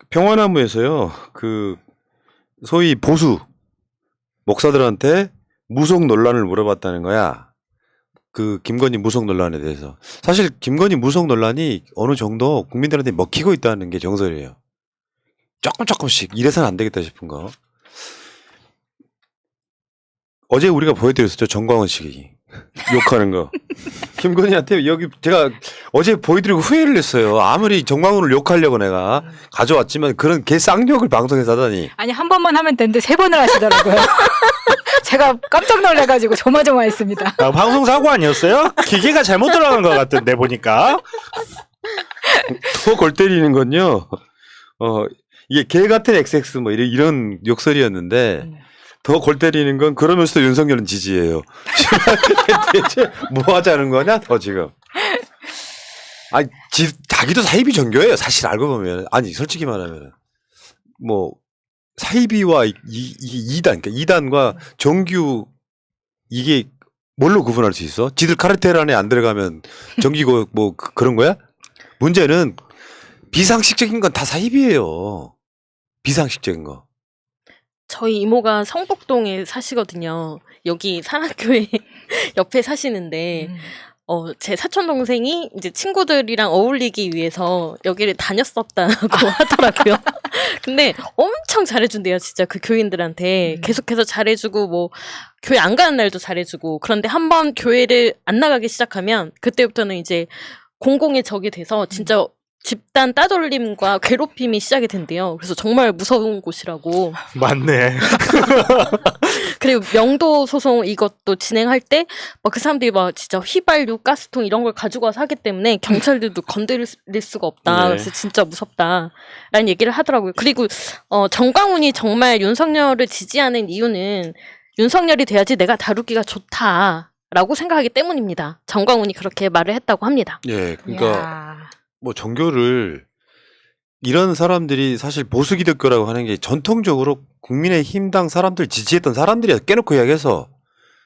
평화나무에서요, 소위 보수 목사들한테 무속 논란을 물어봤다는 거야. 김건희 무속 논란에 대해서. 사실 김건희 무속 논란이 어느 정도 국민들한테 먹히고 있다는 게 정설이에요. 조금씩 이래서는 안 되겠다 싶은 거. 어제 우리가 보여드렸었죠. 정광훈 씨 욕하는 거. 김건희한테 여기 제가 어제 보여드리고 후회를 했어요. 아무리 정광훈을 욕하려고 내가 가져왔지만 그런 개 쌍욕을 방송에서 하다니. 아니 한 번만 하면 되는데 3번을 하시더라고요. 제가 깜짝 놀라가지고 조마조마했습니다. 아, 방송 사고 아니었어요? 기계가 잘못 들어간 것 같던데 보니까. 더 골 때리는 건요. 이게 개 같은 XX 뭐 이런 욕설이었는데 더 골 때리는 건 그러면서도 윤석열은 지지해요. 대체 뭐 하자는 거냐 더 지금. 아니 자기도 사이비 종교예요. 사실 알고 보면. 아니 솔직히 말하면 뭐 사이비와 이단 그러니까 이단과 정규 이게 뭘로 구분할 수 있어? 지들 카르텔 안에 안 들어가면 정규고 뭐 그런 거야? 문제는 비상식적인 건 다 사이비예요. 비상식적인 거. 저희 이모가 성북동에 사시거든요. 여기 산악교회 옆에 사시는데 제 사촌 동생이 이제 친구들이랑 어울리기 위해서 여기를 다녔었다고 하더라고요. 근데 엄청 잘해준대요, 진짜 그 교인들한테. 계속해서 잘해주고 뭐 교회 안 가는 날도 잘해주고. 그런데 한번 교회를 안 나가기 시작하면 그때부터는 이제 공공의 적이 돼서 진짜 집단 따돌림과 괴롭힘이 시작이 된대요. 그래서 정말 무서운 곳이라고. 맞네. 그리고 명도 소송 이것도 진행할 때 막 그 사람들이 막 진짜 휘발유, 가스통 이런 걸 가지고 와서 하기 때문에 경찰들도 건드릴 수가 없다. 네. 그래서 진짜 무섭다라는 얘기를 하더라고요. 그리고 정광훈이 정말 윤석열을 지지하는 이유는 윤석열이 돼야지 내가 다루기가 좋다라고 생각하기 때문입니다. 정광훈이 그렇게 말을 했다고 합니다. 예, 그러니까 뭐 종교를 이런 사람들이 사실 보수 기독교라고 하는 게 전통적으로 국민의힘당 사람들 지지했던 사람들이 깨놓고 이야기해서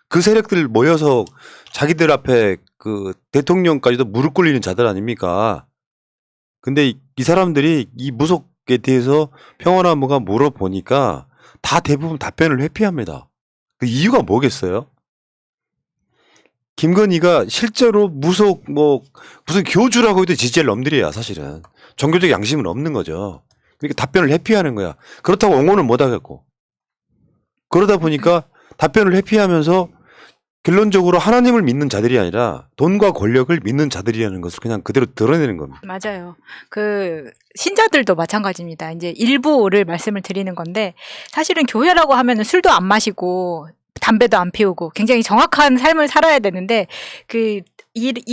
그 세력들 모여서 자기들 앞에 그 대통령까지도 무릎 꿇리는 자들 아닙니까? 근데 이 사람들이 이 무속에 대해서 평화나무가 물어보니까 다 대부분 답변을 회피합니다. 그 이유가 뭐겠어요? 김건희가 실제로 무속 무슨 교주라고 해도 지지할 놈들이야 사실은. 종교적 양심은 없는 거죠. 그러니까 답변을 회피하는 거야. 그렇다고 옹호는 못 하겠고. 그러다 보니까 답변을 회피하면서 결론적으로 하나님을 믿는 자들이 아니라 돈과 권력을 믿는 자들이라는 것을 그냥 그대로 드러내는 겁니다. 맞아요. 신자들도 마찬가지입니다. 이제 일부를 말씀을 드리는 건데 사실은 교회라고 하면은 술도 안 마시고 담배도 안 피우고 굉장히 정확한 삶을 살아야 되는데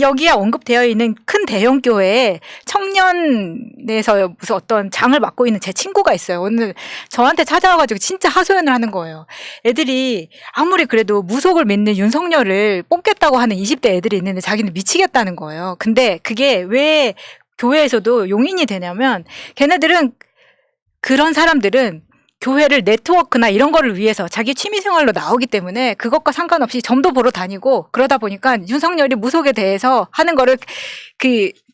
여기에 언급되어 있는 큰 대형 교회에 청년에서 무슨 어떤 장을 맡고 있는 제 친구가 있어요. 오늘 저한테 찾아와가지고 진짜 하소연을 하는 거예요. 애들이 아무리 그래도 무속을 믿는 윤석열을 뽑겠다고 하는 20대 애들이 있는데 자기는 미치겠다는 거예요. 근데 그게 왜 교회에서도 용인이 되냐면 그런 사람들은 교회를 네트워크나 이런 거를 위해서 자기 취미생활로 나오기 때문에 그것과 상관없이 점도 보러 다니고 그러다 보니까 윤석열이 무속에 대해서 하는 거를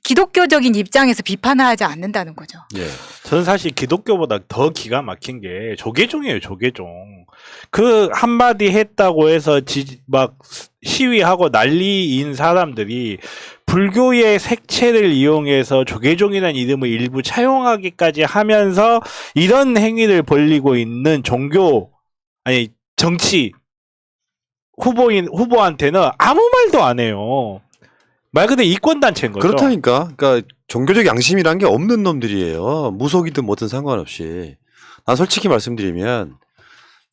기독교적인 입장에서 비판하지 않는다는 거죠. 예. 저는 사실 기독교보다 더 기가 막힌 게 조계종이에요, 조계종. 그 한마디 했다고 해서 막 시위하고 난리인 사람들이 불교의 색채를 이용해서 조계종이라는 이름을 일부 차용하기까지 하면서 이런 행위를 벌이고 있는 정치 후보한테는 아무 말도 안 해요. 말 그대로 이권단체인 거죠. 그렇다니까. 그러니까 종교적 양심이란 게 없는 놈들이에요. 무속이든 뭐든 상관없이. 난 솔직히 말씀드리면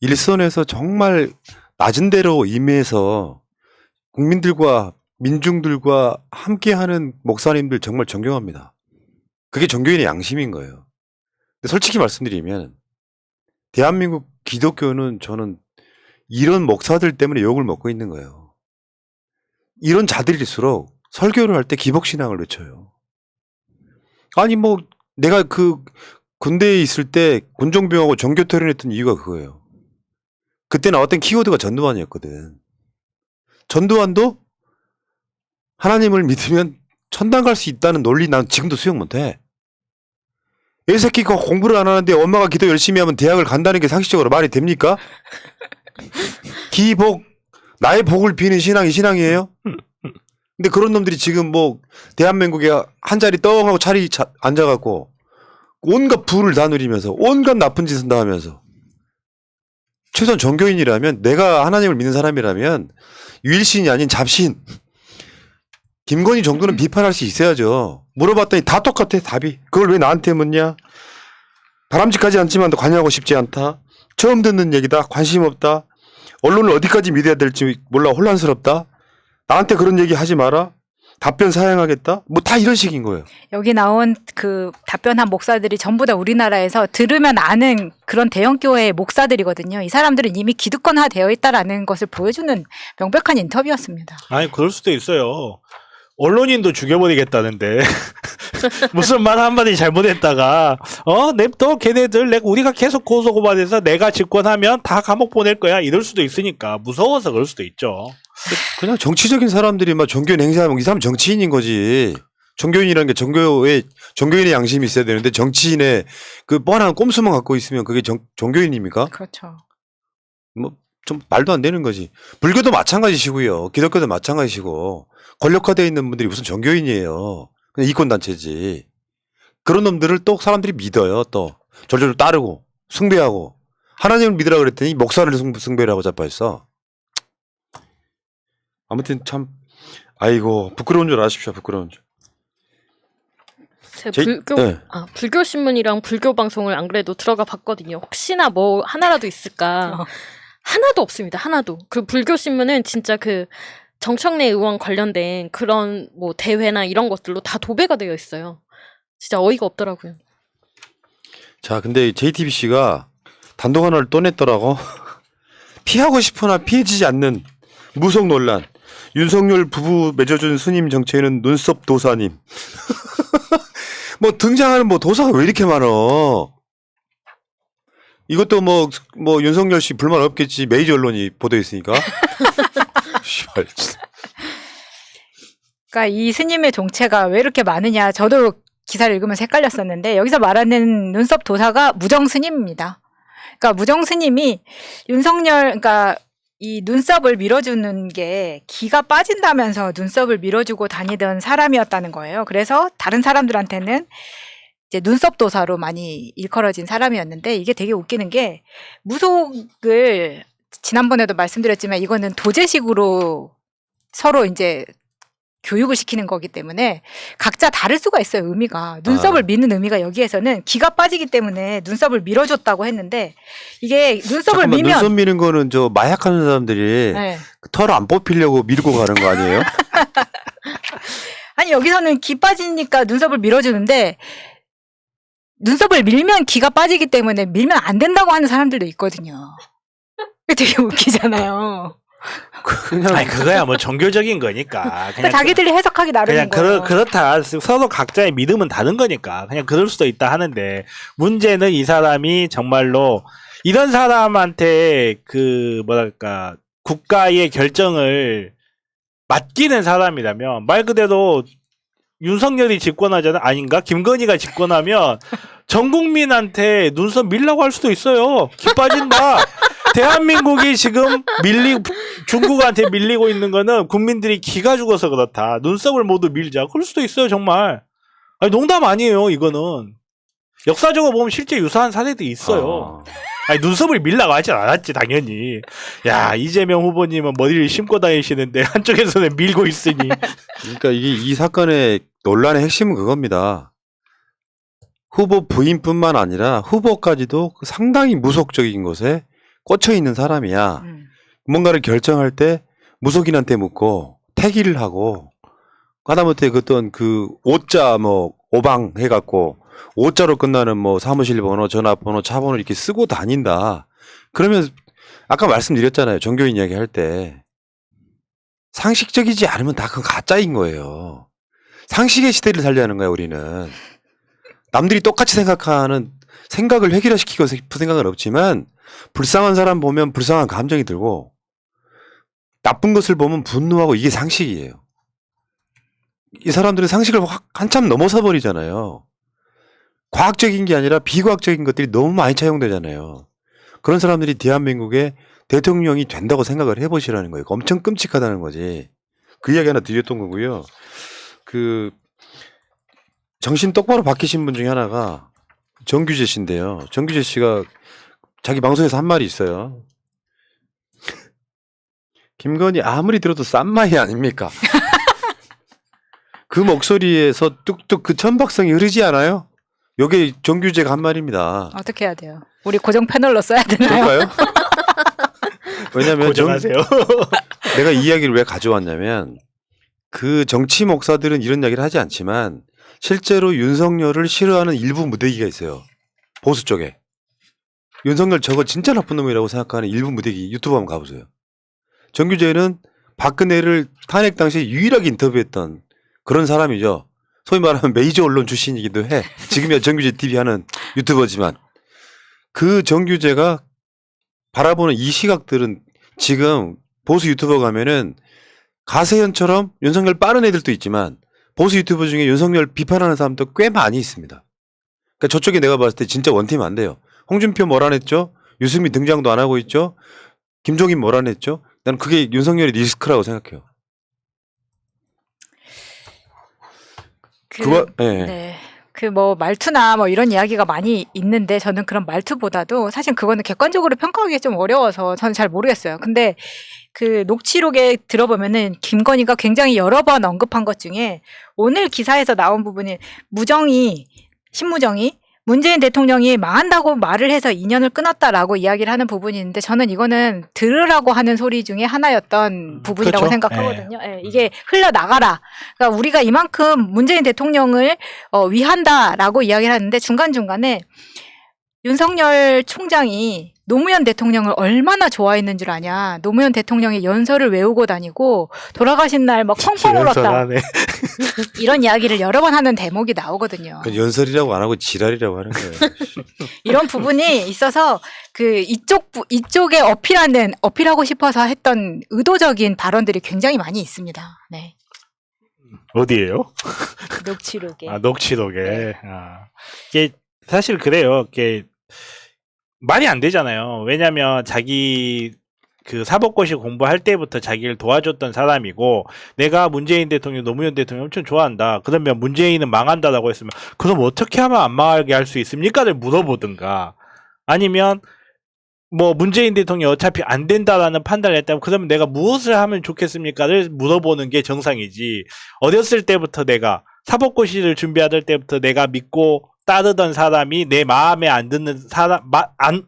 일선에서 정말 낮은 데로 임해서 국민들과 민중들과 함께하는 목사님들 정말 존경합니다. 그게 종교인의 양심인 거예요. 근데 솔직히 말씀드리면 대한민국 기독교는 저는 이런 목사들 때문에 욕을 먹고 있는 거예요. 이런 자들일수록 설교를 할 때 기복신앙을 외쳐요. 아니 뭐 내가 군대에 있을 때 군종병하고 종교 토론했던 이유가 그거예요. 그때 나왔던 키워드가 전두환이었거든. 전두환도 하나님을 믿으면 천당 갈 수 있다는 논리 난 지금도 수용 못해. 애 새끼가 공부를 안 하는데 엄마가 기도 열심히 하면 대학을 간다는 게 상식적으로 말이 됩니까? 기복, 나의 복을 비는 신앙이 신앙이에요? 근데 그런 놈들이 지금 뭐 대한민국에 한 자리 떵 하고 자리 앉아갖고 온갖 부를 다 누리면서 온갖 나쁜 짓을 다 하면서 최소한 종교인이라면 내가 하나님을 믿는 사람이라면 유일신이 아닌 잡신 김건희 정도는 비판할 수 있어야죠. 물어봤더니 다 똑같아 답이. 그걸 왜 나한테 묻냐. 바람직하지 않지만 관여하고 싶지 않다. 처음 듣는 얘기다. 관심 없다. 언론을 어디까지 믿어야 될지 몰라 혼란스럽다. 나한테 그런 얘기 하지 마라. 답변 사양하겠다. 뭐 다 이런 식인 거예요. 여기 나온 그 답변한 목사들이 전부 다 우리나라에서 들으면 아는 그런 대형 교회의 목사들이거든요. 이 사람들은 이미 기득권화 되어 있다라는 것을 보여주는 명백한 인터뷰였습니다. 아니 그럴 수도 있어요. 언론인도 죽여버리겠다는데 무슨 말 한마디 잘못했다가 냅둬 걔네들 우리가 계속 고소고발해서 내가 집권하면 다 감옥 보낼 거야 이럴 수도 있으니까 무서워서 그럴 수도 있죠. 그냥 정치적인 사람들이 막 종교인 행세하면 이 사람 정치인인 거지. 종교인이라는 게 종교인의 양심이 있어야 되는데 정치인의 그 뻔한 꼼수만 갖고 있으면 그게 종교인입니까? 그렇죠. 뭐 좀 말도 안 되는 거지. 불교도 마찬가지시고요. 기독교도 마찬가지시고 권력화되어 있는 분들이 무슨 종교인이에요. 그냥 이권단체지. 그런 놈들을 또 사람들이 믿어요. 또 절절로 따르고 숭배하고 하나님을 믿으라 그랬더니 목사를 숭배라고 자빠졌어. 아무튼 참 아이고 부끄러운 줄 아십시오. 부끄러운 줄. 불교 신문이랑 불교 방송을 안 그래도 들어가 봤거든요. 혹시나 뭐 하나라도 있을까. 하나도 없습니다. 하나도. 그 불교 신문은 진짜 그 정청래 의원 관련된 그런 뭐 대회나 이런 것들로 다 도배가 되어 있어요. 진짜 어이가 없더라고요. 자, 근데 JTBC가 단독 하나를 또 냈더라고. 피하고 싶으나 피해지지 않는 무속 논란. 윤석열 부부 맺어준 스님 정체는 눈썹 도사님. 뭐 등장하는 뭐 도사가 왜 이렇게 많어? 이것도 뭐 윤석열 씨 불만 없겠지. 메이저 언론이 보도했으니까. 씨발. 그러니까 이 스님의 정체가 왜 이렇게 많으냐. 저도 기사를 읽으면서 헷갈렸었는데 여기서 말하는 눈썹 도사가 무정 스님입니다. 그러니까 무정 스님이 그러니까 이 눈썹을 밀어주는 게 기가 빠진다면서 눈썹을 밀어주고 다니던 사람이었다는 거예요. 그래서 다른 사람들한테는 이제 눈썹 도사로 많이 일컬어진 사람이었는데 이게 되게 웃기는 게 무속을 지난번에도 말씀드렸지만 이거는 도제식으로 서로 이제 교육을 시키는 거기 때문에 각자 다를 수가 있어요. 의미가. 눈썹을 미는 의미가 여기에서는 기가 빠지기 때문에 눈썹을 밀어줬다고 했는데 이게 눈썹을 밀면 눈썹 미는 거는 저 마약하는 사람들이 네. 털 안 뽑히려고 밀고 가는 거 아니에요? 아니 여기서는 기 빠지니까 눈썹을 밀어주는데 눈썹을 밀면 기가 빠지기 때문에 밀면 안 된다고 하는 사람들도 있거든요. 되게 웃기잖아요. 아니 그거야 뭐 종교적인 거니까 그냥 자기들이 해석하기 나름인 거예요. 그렇다. 서로 각자의 믿음은 다른 거니까 그냥 그럴 수도 있다 하는데 문제는 이 사람이 정말로 이런 사람한테 그 뭐랄까 국가의 결정을 맡기는 사람이라면 말 그대로 윤석열이 집권하잖아. 아닌가? 김건희가 집권하면 전 국민한테 눈썹 밀라고 할 수도 있어요. 기 빠진다. 대한민국이 지금 중국한테 밀리고 있는 거는 국민들이 기가 죽어서 그렇다. 눈썹을 모두 밀자. 그럴 수도 있어요, 정말. 아니, 농담 아니에요, 이거는. 역사적으로 보면 실제 유사한 사례도 있어요. 아니, 눈썹을 밀라고 하진 않았지, 당연히. 야, 이재명 후보님은 머리를 심고 다니시는데 한쪽에서는 밀고 있으니. 그러니까 이 사건의 논란의 핵심은 그겁니다. 후보 부인뿐만 아니라 후보까지도 상당히 무속적인 것에 꽂혀 있는 사람이야. 뭔가를 결정할 때 무속인한테 묻고 태기를 하고 하다못해 어떤 그 오자 뭐 오방 해갖고 오자로 끝나는 뭐 사무실 번호, 전화번호, 차번호 이렇게 쓰고 다닌다. 그러면 아까 말씀드렸잖아요. 종교인 이야기 할 때 상식적이지 않으면 다 그건 가짜인 거예요. 상식의 시대를 살려는 거야 우리는. 남들이 똑같이 생각하는 생각을 획일화시키고 싶은 생각은 없지만 불쌍한 사람 보면 불쌍한 감정이 들고 나쁜 것을 보면 분노하고 이게 상식이에요. 이 사람들은 상식을 한참 넘어서 버리잖아요. 과학적인 게 아니라 비과학적인 것들이 너무 많이 차용되잖아요. 그런 사람들이 대한민국의 대통령이 된다고 생각을 해보시라는 거예요. 엄청 끔찍하다는 거지. 그 이야기 하나 드렸던 거고요. 그 정신 똑바로 바뀌신 분 중에 하나가 정규재 씨인데요. 정규재 씨가 자기 방송에서 한 말이 있어요. 김건희 아무리 들어도 싼 마이 아닙니까? 그 목소리에서 뚝뚝 그 천박성이 흐르지 않아요? 요게 정규재가 한 말입니다. 어떻게 해야 돼요? 우리 고정 패널로 써야 되나요? 그럴까요? 왜냐면 고정하세요. 내가 이 이야기를 왜 가져왔냐면 그 정치 목사들은 이런 이야기를 하지 않지만 실제로 윤석열을 싫어하는 일부 무대기가 있어요. 보수 쪽에. 윤석열 저거 진짜 나쁜 놈이라고 생각하는 일부 무대기 유튜브 한번 가보세요. 정규재는 박근혜를 탄핵 당시에 유일하게 인터뷰했던 그런 사람이죠. 소위 말하면 메이저 언론 출신이기도 해. 지금이야 정규재 TV 하는 유튜버지만 그 정규재가 바라보는 이 시각들은 지금 보수 유튜버 가면은 가세현처럼 윤석열 빠른 애들도 있지만 보수 유튜버 중에 윤석열 비판하는 사람도 꽤 많이 있습니다. 그러니까 저쪽에 내가 봤을 때 진짜 원팀 안 돼요. 홍준표 뭐라냈죠? 유승민 등장도 안 하고 있죠? 김종인 뭐라냈죠? 나는 그게 윤석열의 리스크라고 생각해요. 네. 네. 그 뭐 말투나 뭐 이런 이야기가 많이 있는데 저는 그런 말투보다도 사실 그거는 객관적으로 평가하기 좀 어려워서 저는 잘 모르겠어요. 근데 그 녹취록에 들어보면은 김건희가 굉장히 여러 번 언급한 것 중에 오늘 기사에서 나온 부분이 신무정이 문재인 대통령이 망한다고 말을 해서 인연을 끊었다라고 이야기를 하는 부분이 있는데 저는 이거는 들으라고 하는 소리 중에 하나였던 부분이라고 그렇죠. 생각하거든요. 예, 이게 흘러나가라. 그러니까 우리가 이만큼 문재인 대통령을 위한다라고 이야기를 하는데 중간중간에 윤석열 총장이 노무현 대통령을 얼마나 좋아했는 줄 아냐. 노무현 대통령의 연설을 외우고 다니고 돌아가신 날 막 펑펑 울었다. 연설하네. 이런 이야기를 여러 번 하는 대목이 나오거든요. 그 연설이라고 안 하고 지랄이라고 하는 거예요. 이런 부분이 있어서 그 이쪽에 어필하고 싶어서 했던 의도적인 발언들이 굉장히 많이 있습니다. 네. 어디예요? 녹취록에. 아, 녹취록에. 네. 아. 이게 사실 그래요. 이게 말이 안 되잖아요. 왜냐면 자기 그 사법고시 공부할 때부터 자기를 도와줬던 사람이고 내가 문재인 대통령, 노무현 대통령 엄청 좋아한다. 그러면 문재인은 망한다라고 했으면 그럼 어떻게 하면 안 망하게 할 수 있습니까를 물어보든가 아니면 뭐 문재인 대통령이 어차피 안 된다라는 판단을 했다면 그러면 내가 무엇을 하면 좋겠습니까를 물어보는 게 정상이지. 어렸을 때부터 내가 사법고시를 준비하던 때부터 내가 믿고 따르던 사람이 내 마음에 안 드는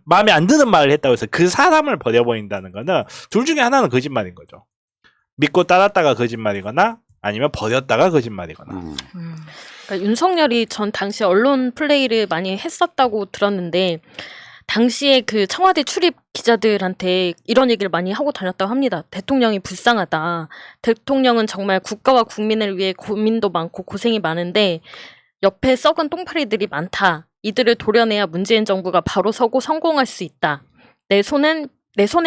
마음에 안 드는 말을 했다고 해서 그 사람을 버려버린다는 거는 둘 중에 하나는 거짓말인 거죠. 믿고 따랐다가 거짓말이거나 아니면 버렸다가 거짓말이거나. 그러니까 윤석열이 전 당시 언론 플레이를 많이 했었다고 들었는데 당시에 그 청와대 출입 기자들한테 이런 얘기를 많이 하고 다녔다고 합니다. 대통령이 불쌍하다. 대통령은 정말 국가와 국민을 위해 고민도 많고 고생이 많은데 옆에 썩은 똥파리들이 많다. 이들을 도려내야 문재인 정부가 바로 서고 성공할 수 있다. 내 손에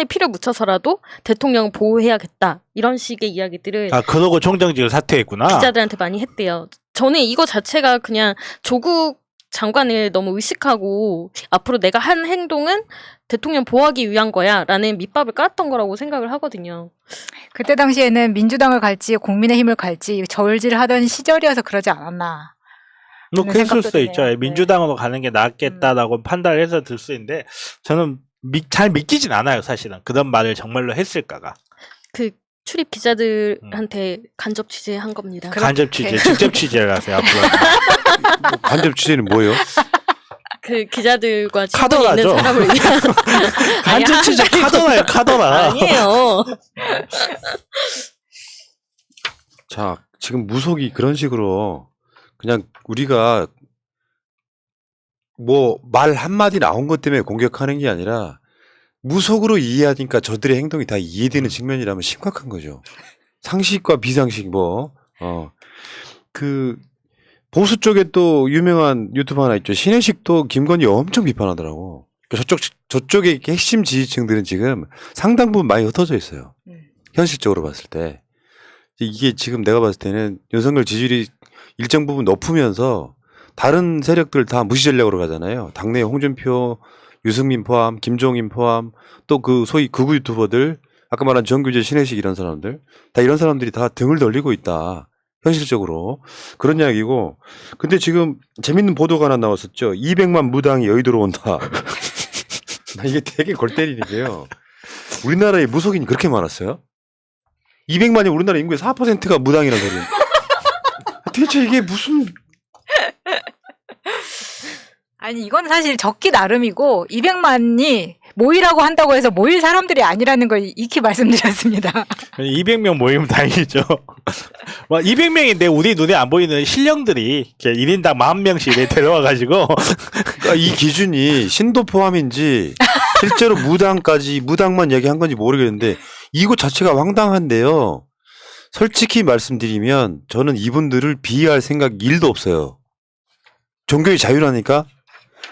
피를 묻혀서라도 대통령을 보호해야겠다. 이런 식의 이야기들을 아, 그러고 총정직을 사퇴했구나. 기자들한테 많이 했대요. 저는 이거 자체가 그냥 조국 장관을 너무 의식하고 앞으로 내가 한 행동은 대통령 보호하기 위한 거야 라는 밑밥을 깔았던 거라고 생각을 하거든요. 그때 당시에는 민주당을 갈지 국민의힘을 갈지 저울질 하던 시절이어서 그러지 않았나. 뭐 그런 그랬을 생각도 수도 드네요. 있죠. 네. 민주당으로 가는 게 낫겠다라고 판단을 해서 들 수 있는데 저는 잘 믿기진 않아요. 사실은 그런 말을 정말로 했을까가. 그 출입 기자들한테 간접 취재한 겁니다. 간접 취재, 직접 취재를 하세요. 앞으로. 간접 취재는 뭐예요? 그 기자들과 친분이 있는 카더라죠. 사람을 위한 간접 취재 카더라요. 카더라. 아니에요. 자, 지금 무속이 그런 식으로 그냥 우리가 뭐 말 한마디 나온 것 때문에 공격하는 게 아니라 무속으로 이해하니까 저들의 행동이 다 이해되는 측면이라면 심각한 거죠. 상식과 비상식 그 보수 쪽에 또 유명한 유튜버 하나 있죠. 신혜식도 김건희 엄청 비판하더라고. 저쪽의 핵심 지지층들은 지금 상당 부분 많이 흩어져 있어요. 현실적으로 봤을 때. 이게 지금 내가 봤을 때는 윤석열 지지율이 일정 부분 높으면서 다른 세력들 다 무시 전략으로 가잖아요. 당내 홍준표, 유승민 포함, 김종인 포함, 또 그 소위 극우 유튜버들, 아까 말한 정규재, 신혜식 이런 사람들, 다 이런 사람들이 다 등을 돌리고 있다. 현실적으로. 그런 이야기고. 근데 지금 재밌는 보도가 하나 나왔었죠. 200만 무당이 여의도로 온다. 나 이게 되게 골 때리는 게요. 우리나라에 무속인이 그렇게 많았어요? 200만이 우리나라 인구의 4%가 무당이라는 소리. 대체 이게 무슨. 아니 이건 사실 적기 나름이고 200만이 모이라고 한다고 해서 모일 사람들이 아니라는 걸 익히 말씀드렸습니다. 200명 모이면 다행이죠. 200명인데 우리 눈에 안 보이는 신령들이 1인당 10,000명씩 데려와가지고 그러니까 이 기준이 신도 포함인지 실제로 무당만 얘기한 건지 모르겠는데 이거 자체가 황당한데요. 솔직히 말씀드리면 저는 이분들을 비하할 생각이 1도 없어요. 종교의 자유라니까.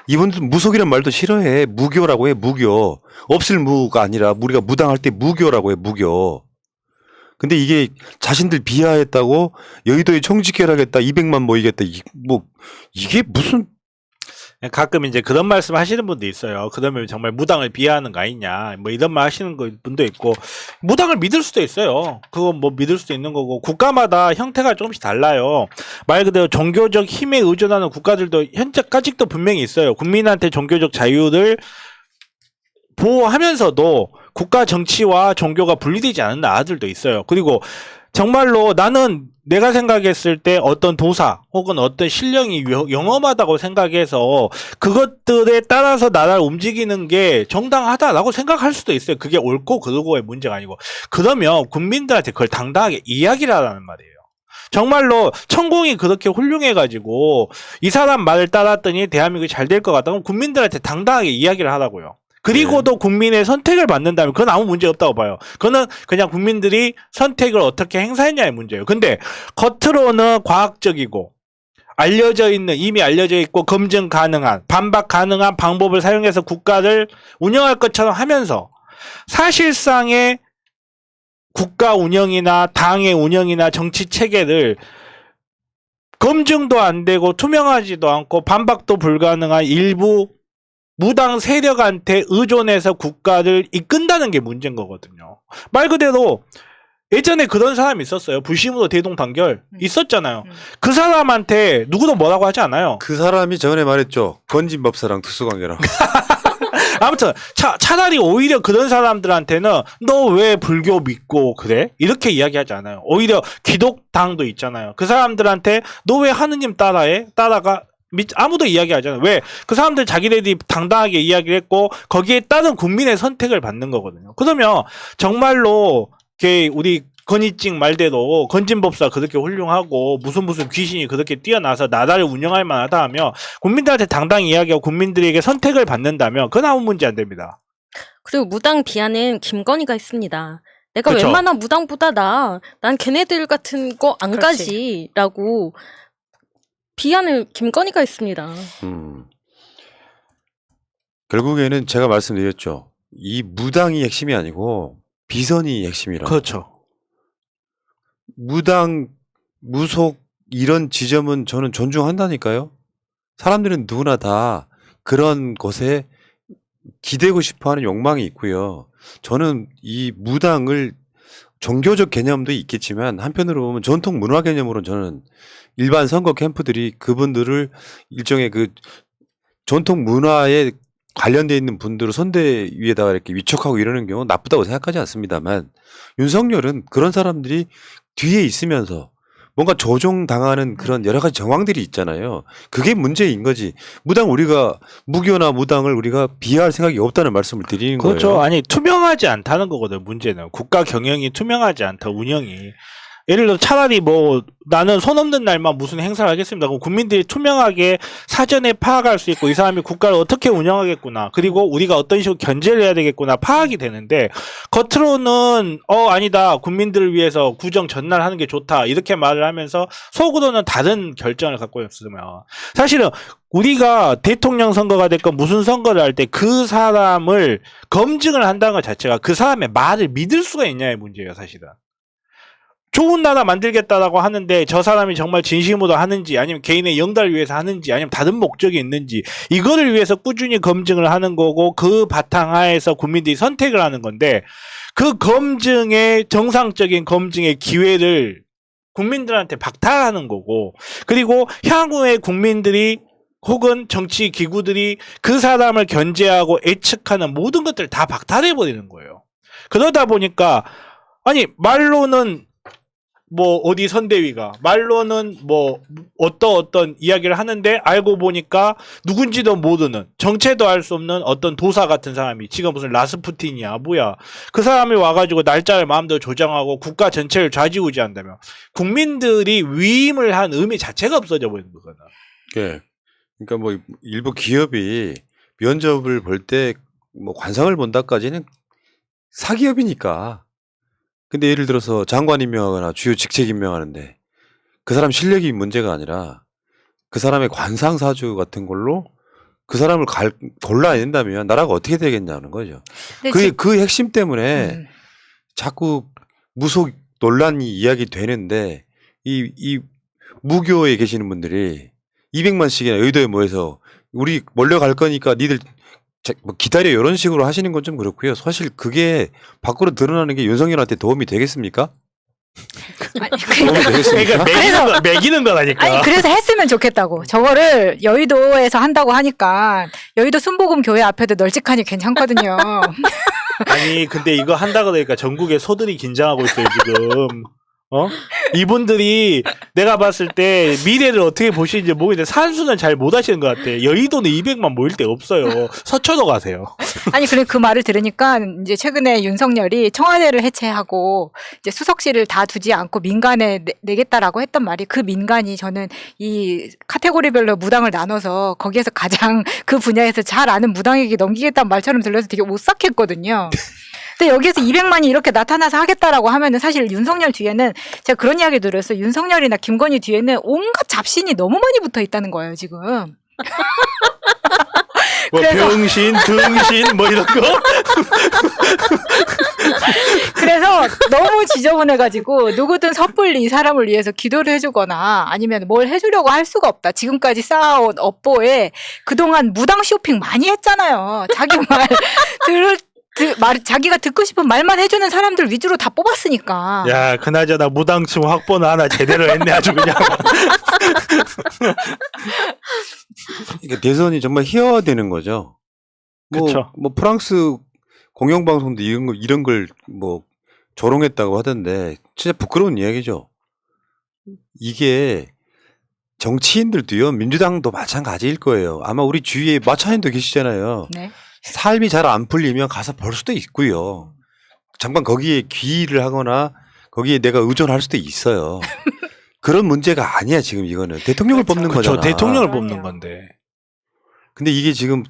이분들 무속이란 말도 싫어해. 무교라고 해. 무교. 없을 무가 아니라 우리가 무당할 때 무교라고 해. 무교. 근데 이게 자신들 비하했다고 여의도에 총집결하겠다. 200만 모이겠다. 이게 무슨. 가끔 이제 그런 말씀 하시는 분도 있어요. 그러면 정말 무당을 비하하는 거 아니냐. 뭐 이런 말 하시는 분도 있고, 무당을 믿을 수도 있어요. 그건 뭐 믿을 수도 있는 거고, 국가마다 형태가 조금씩 달라요. 말 그대로 종교적 힘에 의존하는 국가들도 현재까지도 분명히 있어요. 국민한테 종교적 자유를 보호하면서도 국가 정치와 종교가 분리되지 않은 나라들도 있어요. 그리고 정말로 나는 내가 생각했을 때 어떤 도사 혹은 어떤 신령이 영험하다고 생각해서 그것들에 따라서 나라를 움직이는 게 정당하다라고 생각할 수도 있어요. 그게 옳고 그르고의 문제가 아니고. 그러면 국민들한테 그걸 당당하게 이야기를 하라는 말이에요. 정말로 천공이 그렇게 훌륭해가지고 이 사람 말을 따랐더니 대한민국이 잘 될 것 같다. 그럼 국민들한테 당당하게 이야기를 하라고요. 그리고도 국민의 선택을 받는다면 그건 아무 문제 없다고 봐요. 그거는 그냥 국민들이 선택을 어떻게 행사했냐의 문제예요. 근데 겉으로는 과학적이고 이미 알려져 있고 검증 가능한, 반박 가능한 방법을 사용해서 국가를 운영할 것처럼 하면서 사실상의 국가 운영이나 당의 운영이나 정치 체계를 검증도 안 되고 투명하지도 않고 반박도 불가능한 일부 무당 세력한테 의존해서 국가를 이끈다는 게 문제인 거거든요. 말 그대로 예전에 그런 사람이 있었어요. 불심으로 대동단결 있었잖아요. 그 사람한테 누구도 뭐라고 하지 않아요. 그 사람이 전에 말했죠. 건진법사랑 특수관계라고. 아무튼 차라리 오히려 그런 사람들한테는 너 왜 불교 믿고 그래? 이렇게 이야기하지 않아요. 오히려 기독당도 있잖아요. 그 사람들한테 너 왜 하느님 따라가? 아무도 이야기하지 않아요. 왜? 그 사람들 자기들이 당당하게 이야기를 했고 거기에 따른 국민의 선택을 받는 거거든요. 그러면 정말로 우리 건희찡 말대로 건진법사 그렇게 훌륭하고 무슨 귀신이 그렇게 뛰어나서 나라를 운영할 만하다 하면 국민들한테 당당히 이야기하고 국민들에게 선택을 받는다면 그건 아무 문제 안 됩니다. 그리고 무당 비하는 김건희가 있습니다. 내가 그쵸. 웬만한 무당보다 난 걔네들 같은 거 안 그렇지. 가지라고 비하는 김건희가 있습니다. 결국에는 제가 말씀드렸죠. 이 무당이 핵심이 아니고 비선이 핵심이라고. 그렇죠. 무당, 무속 이런 지점은 저는 존중한다니까요. 사람들은 누구나 다 그런 것에 기대고 싶어하는 욕망이 있고요. 저는 이 무당을 종교적 개념도 있겠지만 한편으로 보면 전통 문화 개념으로 저는 일반 선거 캠프들이 그분들을 일종의 그 전통 문화에 관련되어 있는 분들을 선대 위에다가 이렇게 위촉하고 이러는 경우는 나쁘다고 생각하지 않습니다만 윤석열은 그런 사람들이 뒤에 있으면서 뭔가 조종당하는 그런 여러 가지 정황들이 있잖아요. 그게 문제인 거지. 무교나 무당을 우리가 비하할 생각이 없다는 말씀을 드리는 그렇죠. 거예요. 아니 투명하지 않다는 거거든. 문제는 국가 경영이 투명하지 않다. 운영이. 예를 들어 차라리 나는 손 없는 날만 무슨 행사를 하겠습니다. 그럼 국민들이 투명하게 사전에 파악할 수 있고 이 사람이 국가를 어떻게 운영하겠구나. 그리고 우리가 어떤 식으로 견제를 해야 되겠구나. 파악이 되는데 겉으로는 아니다. 국민들을 위해서 구정 전날 하는 게 좋다. 이렇게 말을 하면서 속으로는 다른 결정을 갖고 있으면 사실은 우리가 대통령 선거가 됐건 무슨 선거를 할 때 그 사람을 검증을 한다는 것 자체가 그 사람의 말을 믿을 수가 있냐의 문제예요. 사실은. 좋은 나라 만들겠다라고 하는데 저 사람이 정말 진심으로 하는지 아니면 개인의 영달을 위해서 하는지 아니면 다른 목적이 있는지 이거를 위해서 꾸준히 검증을 하는 거고 그 바탕하에서 국민들이 선택을 하는 건데 그 검증의 정상적인 검증의 기회를 국민들한테 박탈하는 거고 그리고 향후에 국민들이 혹은 정치 기구들이 그 사람을 견제하고 예측하는 모든 것들을 다 박탈해버리는 거예요. 그러다 보니까 아니 말로는 뭐 어디 선대위가 말로는 뭐 어떤 이야기를 하는데 알고 보니까 누군지도 모르는 정체도 알 수 없는 어떤 도사 같은 사람이 지금 무슨 라스푸틴이야 뭐야 그 사람이 와가지고 날짜를 마음대로 조정하고 국가 전체를 좌지우지한다면 국민들이 위임을 한 의미 자체가 없어져 버리는 거거든. 예. 그러니까 뭐 일부 기업이 면접을 볼 때 뭐 관상을 본다까지는 사기업이니까. 근데 예를 들어서 장관 임명하거나 주요 직책 임명하는데 그 사람 실력이 문제가 아니라 그 사람의 관상사주 같은 걸로 그 사람을 골라야 된다면 나라가 어떻게 되겠냐는 거죠. 그 핵심 때문에 자꾸 무속 논란이 이야기되는데 이 무교에 계시는 분들이 200만씩이나 의도에 모여서 우리 몰려갈 거니까 니들 뭐 기다려 이런 식으로 하시는 건 좀 그렇고요. 사실 그게 밖으로 드러나는 게 윤석열한테 도움이 되겠습니까? 도움이 되겠습니까? 그러니까 매기는 거라니까. 아니 그래서 했으면 좋겠다고. 저거를 여의도에서 한다고 하니까 여의도 순복음 교회 앞에도 널찍하니 괜찮거든요. 아니 근데 이거 한다 그러니까 전국의 소들이 긴장하고 있어요 지금. 이분들이 내가 봤을 때 미래를 어떻게 보시는지 모르겠는데 산수는 잘 못 하시는 것 같아. 여의도는 200만 모일 데 없어요. 서초도 가세요. 아니 그래 그 말을 들으니까 이제 최근에 윤석열이 청와대를 해체하고 이제 수석실을 다 두지 않고 민간에 내겠다라고 했던 말이 그 민간이 저는 이 카테고리별로 무당을 나눠서 거기에서 가장 그 분야에서 잘 아는 무당에게 넘기겠다는 말처럼 들려서 되게 오싹했거든요. 근데 여기에서 200만이 이렇게 나타나서 하겠다라고 하면은 사실 윤석열 뒤에는 제가 그런 이야기 들었어요. 윤석열이나 김건희 뒤에는 온갖 잡신이 너무 많이 붙어 있다는 거예요, 지금. 뭐 그래서 병신, 등신 뭐 이런 거? 그래서 너무 지저분해가지고 누구든 섣불리 이 사람을 위해서 기도를 해주거나 아니면 뭘 해주려고 할 수가 없다. 지금까지 쌓아온 업보에 그동안 무당 쇼핑 많이 했잖아요. 자기 말 자기가 듣고 싶은 말만 해주는 사람들 위주로 다 뽑았으니까. 야, 그나저나 무당층 확보는 하나 제대로 했네 아주 그냥. 그러니까 대선이 정말 희화화되는 거죠. 그쵸. 뭐 프랑스 공영방송도 이런 걸 뭐 조롱했다고 하던데 진짜 부끄러운 이야기죠. 이게 정치인들도요, 민주당도 마찬가지일 거예요. 아마 우리 주위에 마차인도 계시잖아요. 네. 삶이 잘 안 풀리면 가서 볼 수도 있고요. 잠깐 거기에 귀의를 하거나 거기에 내가 의존할 수도 있어요. 그런 문제가 아니야 지금 이거는. 대통령을 뽑는 그쵸, 거잖아. 대통령을 뽑는 건데. 근데 이게 지금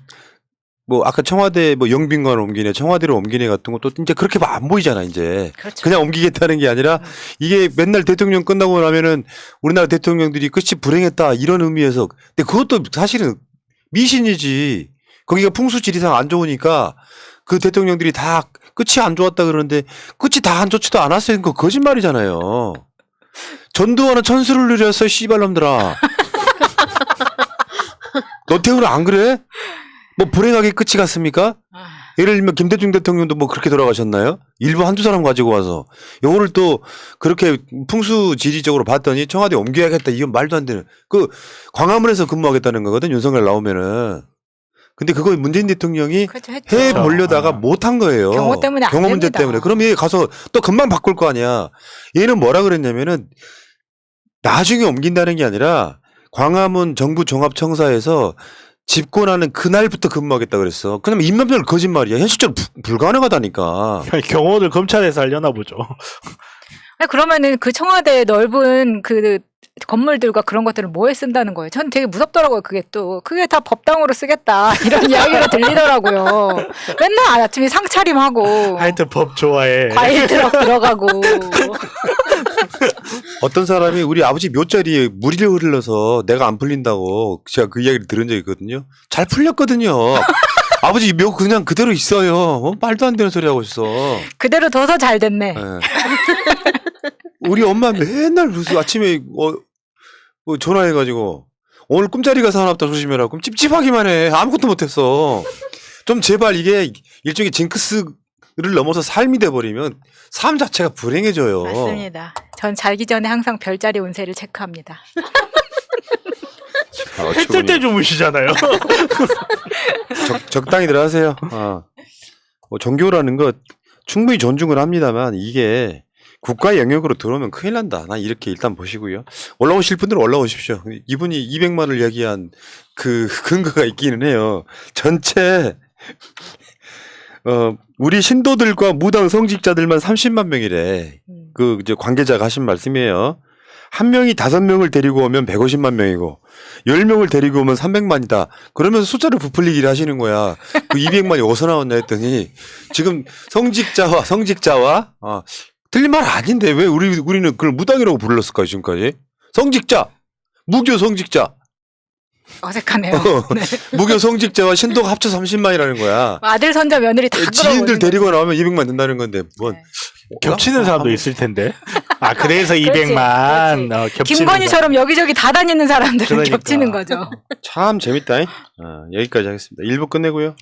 뭐 아까 청와대 뭐 영빈관 옮기네, 청와대로 옮기네 같은 것도 이제 그렇게 안 보이잖아 이제. 그렇죠. 그냥 옮기겠다는 게 아니라 이게 맨날 대통령 끝나고 나면은 우리나라 대통령들이 끝이 불행했다 이런 의미에서. 근데 그것도 사실은 미신이지. 거기가 풍수지리상 안 좋으니까 그 대통령들이 다 끝이 안 좋았다 그러는데 끝이 다 안 좋지도 않았어요. 그거 거짓말이잖아요. 전두환은 천수를 누렸어, 씨발놈들아. 노태우는 안 그래? 뭐 불행하게 끝이 갔습니까? 예를 들면 김대중 대통령도 뭐 그렇게 돌아가셨나요? 일부 한두 사람 가지고 와서 요거를 또 그렇게 풍수지리적으로 봤더니 청와대 옮겨야겠다. 이건 말도 안 되는. 그 광화문에서 근무하겠다는 거거든, 윤석열 나오면은. 근데 그거 문재인 대통령이 그렇죠, 했죠. 해 보려다가 못한 거예요. 경호 때문에 안 경호 문제 됩니다. 때문에. 그럼 얘 가서 또 금방 바꿀 거 아니야. 얘는 뭐라 그랬냐면은 나중에 옮긴다는 게 아니라 광화문 정부 종합청사에서 집권하는 그날부터 근무하겠다 그랬어. 그럼 입만별 거짓말이야. 현실적으로 불가능하다니까. 경호를 검찰에서 하려나 보죠. 아니, 그러면은 그 청와대 넓은 그 건물들과 그런 것들을 뭐에 쓴다는 거예요. 저는 되게 무섭더라고요. 그게 다 법당으로 쓰겠다 이런 이야기가 들리더라고요. 맨날 아침에 상차림하고 하여튼 법 좋아해. 과일 트럭 들어가고. 어떤 사람이 우리 아버지 묘자리에 물이 흘러서 내가 안 풀린다고 제가 그 이야기를 들은 적이 있거든요. 잘 풀렸거든요. 아버지 묘 그냥 그대로 있어요. 말도 안 되는 소리 하고 있어. 그대로 둬서 잘 됐네. 네. 우리 엄마 맨날 무슨 아침에 뭐 전화해가지고 오늘 꿈자리가 사납다 조심해라. 그럼 찝찝하기만 해. 아무것도 못했어. 좀 제발 이게 일종의 징크스를 넘어서 삶이 돼버리면 삶 자체가 불행해져요. 맞습니다. 전 자기 전에 항상 별자리 운세를 체크합니다. 해 뜰 때 주무시잖아요. 적당히들 하세요. 뭐 종교라는 것 충분히 존중을 합니다만 이게 국가 영역으로 들어오면 큰일 난다. 난 이렇게 일단 보시고요. 올라오실 분들은 올라오십시오. 이분이 200만을 얘기한 그 근거가 있기는 해요. 전체 우리 신도들과 무당 성직자들만 30만 명이래. 그 이제 관계자가 하신 말씀이에요. 한 명이 5명을 데리고 오면 150만 명이고 10명을 데리고 오면 300만이다. 그러면서 숫자를 부풀리기를 하시는 거야. 그 200만이 어디서 나왔나 했더니 지금 성직자와 틀린 말 아닌데 왜 우리는 그걸 무당이라고 불렀을까요 지금까지? 성직자, 무교 성직자. 어색하네요. 네. 무교 성직자와 신도가 합쳐 30만이라는 거야. 아들, 손자, 며느리 다 지인들 끌어오는 데리고 거지. 나오면 200만 된다는 건데 뭔 네. 겹치는 사람도 있을 텐데. 그래서 그렇지, 200만. 그렇지. 겹치는 김건희처럼 여기저기 다 다니는 사람들은 그러니까. 겹치는 거죠. 참 재밌다. 여기까지 하겠습니다. 1부 끝내고요.